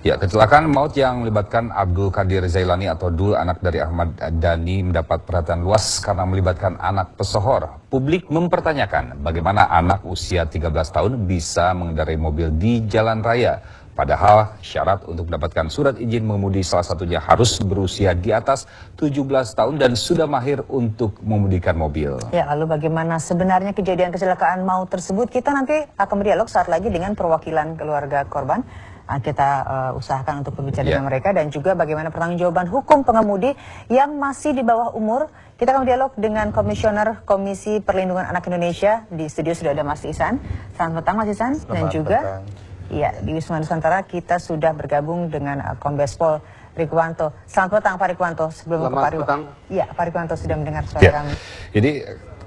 Ya, kecelakaan maut yang melibatkan Abdul Qadir Zailani atau Dul, anak dari Ahmad Dhani, mendapat perhatian luas karena melibatkan anak pesohor. Publik mempertanyakan bagaimana anak usia 13 tahun bisa mengendarai mobil di jalan raya. Padahal syarat untuk mendapatkan surat izin mengemudi salah satunya harus berusia di atas 17 tahun dan sudah mahir untuk mengemudikan mobil. Ya, lalu bagaimana sebenarnya kejadian kecelakaan maut tersebut? Kita nanti akan berdialog saat lagi dengan perwakilan keluarga korban. Kita usahakan untuk berbicara dengan mereka, dan juga bagaimana pertanggungjawaban hukum pengemudi yang masih di bawah umur. Kita akan dialog dengan Komisioner Komisi Perlindungan Anak Indonesia. Di studio sudah ada Mas Ihsan. Selamat petang Mas Ihsan. Dan juga ya, di Wisma Nusantara kita sudah bergabung dengan Kombes Pol Rikwanto. Selamat petang Pak Rikwanto. Sebelum ke Pak Rikwanto. Ya, Pak Rikwanto sudah mendengar suara kami. Jadi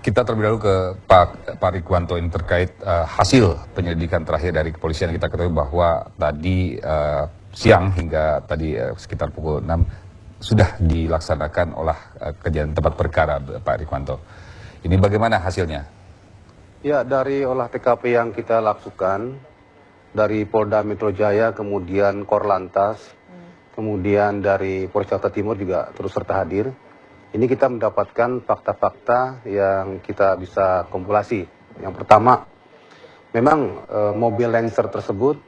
kita terlebih dahulu ke Pak Rikwanto ini terkait hasil penyelidikan terakhir dari kepolisian. Kita ketahui bahwa tadi siang hingga tadi sekitar pukul 6 sudah dilaksanakan olah kejadian tempat perkara, Pak Rikwanto. Ini bagaimana hasilnya? Ya, dari olah TKP yang kita lakukan dari Polda Metro Jaya, kemudian Korlantas, kemudian dari Polres Jakarta Timur juga terus serta hadir. Ini kita mendapatkan fakta-fakta yang kita bisa kompilasi. Yang pertama, memang mobil Lancer tersebut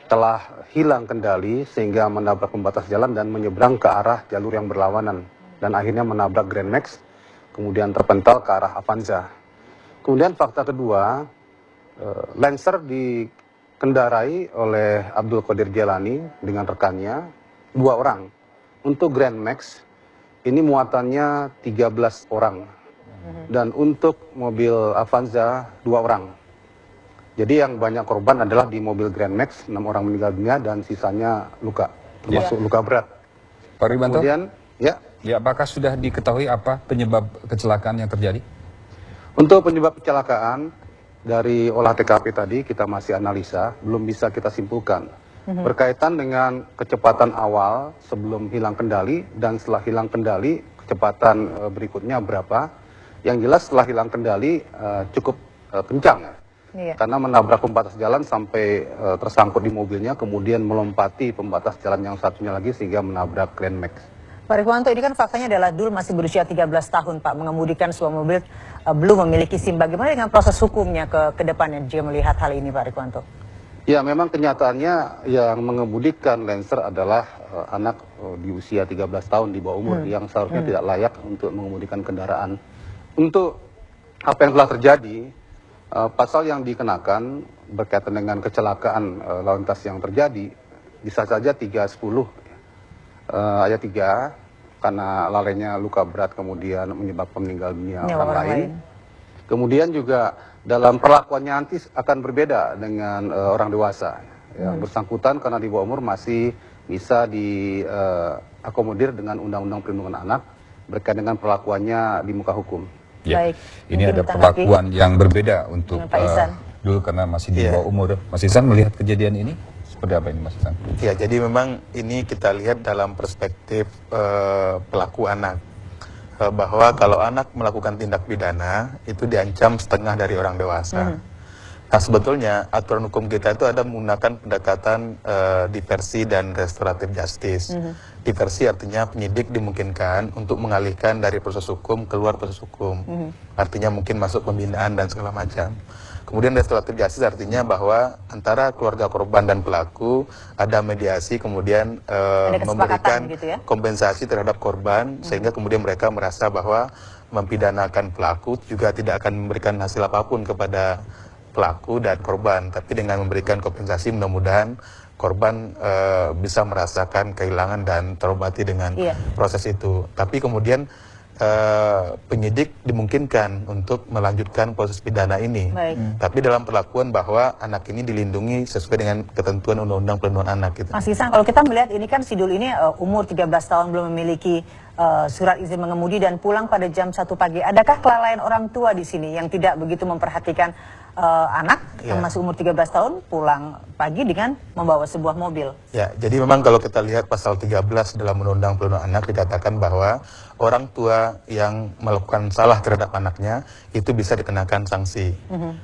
telah hilang kendali sehingga menabrak pembatas jalan dan menyeberang ke arah jalur yang berlawanan. Dan akhirnya menabrak Grand Max, kemudian terpental ke arah Avanza. Kemudian fakta kedua, Lancer dikendarai oleh Abdul Qadir Jailani dengan rekannya, 2 orang. Untuk Grand Max, ini muatannya 13 orang. Dan untuk mobil Avanza 2 orang. Jadi yang banyak korban adalah di mobil Grand Max, 6 orang meninggal dunia dan sisanya luka, termasuk luka berat. Pak Rikwanto, kemudian, ya, apakah sudah diketahui apa penyebab kecelakaan yang terjadi? Untuk penyebab kecelakaan, dari olah TKP tadi kita masih analisa, belum bisa kita simpulkan. Berkaitan dengan kecepatan awal sebelum hilang kendali dan setelah hilang kendali kecepatan berikutnya berapa. Yang jelas setelah hilang kendali cukup kencang karena menabrak pembatas jalan sampai tersangkut di mobilnya, kemudian melompati pembatas jalan yang satunya lagi sehingga menabrak Grand Max. Pak Rikwanto, ini kan faktanya adalah Dul masih berusia 13 tahun Pak, mengemudikan sebuah mobil belum memiliki SIM. Bagaimana dengan proses hukumnya ke depannya jika melihat hal ini Pak Rikwanto? Ya, memang kenyataannya yang mengemudikan Lancer adalah anak di usia 13 tahun di bawah umur yang seharusnya tidak layak untuk mengemudikan kendaraan. Untuk apa yang telah terjadi, pasal yang dikenakan berkaitan dengan kecelakaan lalu lintas yang terjadi bisa saja 310 ayat 3 karena lalainya luka berat kemudian menyebabkan meninggal dunia orang lain. Kemudian juga dalam perlakuannya nanti akan berbeda dengan orang dewasa. Yang bersangkutan karena di bawah umur masih bisa diakomodir dengan Undang-Undang Perlindungan Anak berkaitan dengan perlakuannya di muka hukum. Ya, baik. Ini ada perlakuan yang berbeda untuk Dul karena masih di bawah umur. Mas Ihsan melihat kejadian ini seperti apa ini Mas Ihsan? Ya, jadi memang ini kita lihat dalam perspektif pelaku anak. Bahwa kalau anak melakukan tindak pidana itu diancam setengah dari orang dewasa. Nah, sebetulnya aturan hukum kita itu ada menggunakan pendekatan diversi dan restoratif justice. Diversi artinya penyidik dimungkinkan untuk mengalihkan dari proses hukum keluar proses hukum. Artinya mungkin masuk pembinaan dan segala macam. Kemudian restoratif justice artinya bahwa antara keluarga korban dan pelaku ada mediasi, kemudian memberikan kompensasi terhadap korban, sehingga kemudian mereka merasa bahwa mempidanakan pelaku juga tidak akan memberikan hasil apapun kepada pelaku dan korban, tapi dengan memberikan kompensasi mudah-mudahan korban bisa merasakan kehilangan dan terobati dengan proses itu. Tapi kemudian penyidik dimungkinkan untuk melanjutkan proses pidana ini. Tapi dalam perlakuan bahwa anak ini dilindungi sesuai dengan ketentuan Undang-Undang Perlindungan Anak. Gitu. Mas Ihsan, kalau kita melihat ini kan si Dul ini umur 13 tahun belum memiliki surat izin mengemudi dan pulang pada jam 1 pagi. Adakah kelalaian orang tua di sini yang tidak begitu memperhatikan anak yang masih umur 13 tahun pulang pagi dengan membawa sebuah mobil? Ya, jadi memang kalau kita lihat pasal 13 dalam Undang-Undang Perlindungan Anak dikatakan bahwa orang tua yang melakukan salah terhadap anaknya itu bisa dikenakan sanksi.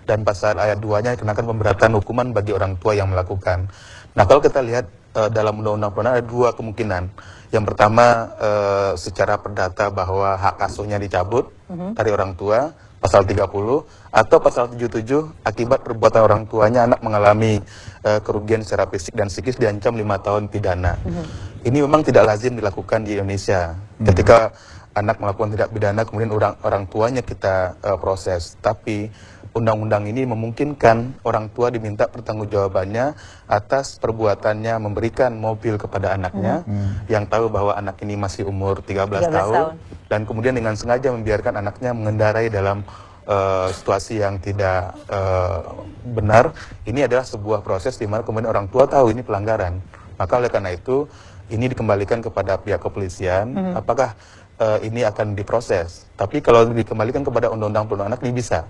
Dan pasal ayat 2-nya dikenakan pemberatan hukuman bagi orang tua yang melakukan. Nah, kalau kita lihat dalam Undang-Undang Perlindungan ada dua kemungkinan. Yang pertama secara perdata bahwa hak asuhnya dicabut dari orang tua, pasal 30, atau pasal 77 akibat perbuatan orang tuanya anak mengalami kerugian secara fisik dan psikis diancam 5 tahun pidana. Ini memang tidak lazim dilakukan di Indonesia. Ketika anak melakukan tindak pidana kemudian orang tuanya kita proses, tapi undang-undang ini memungkinkan orang tua diminta pertanggungjawabannya atas perbuatannya memberikan mobil kepada anaknya yang tahu bahwa anak ini masih umur 13 tahun dan kemudian dengan sengaja membiarkan anaknya mengendarai dalam situasi yang tidak benar. Ini adalah sebuah proses di mana kemudian orang tua tahu ini pelanggaran. Maka oleh karena itu ini dikembalikan kepada pihak kepolisian apakah ini akan diproses. Tapi kalau dikembalikan kepada Undang-Undang Perlindungan Anak ini bisa.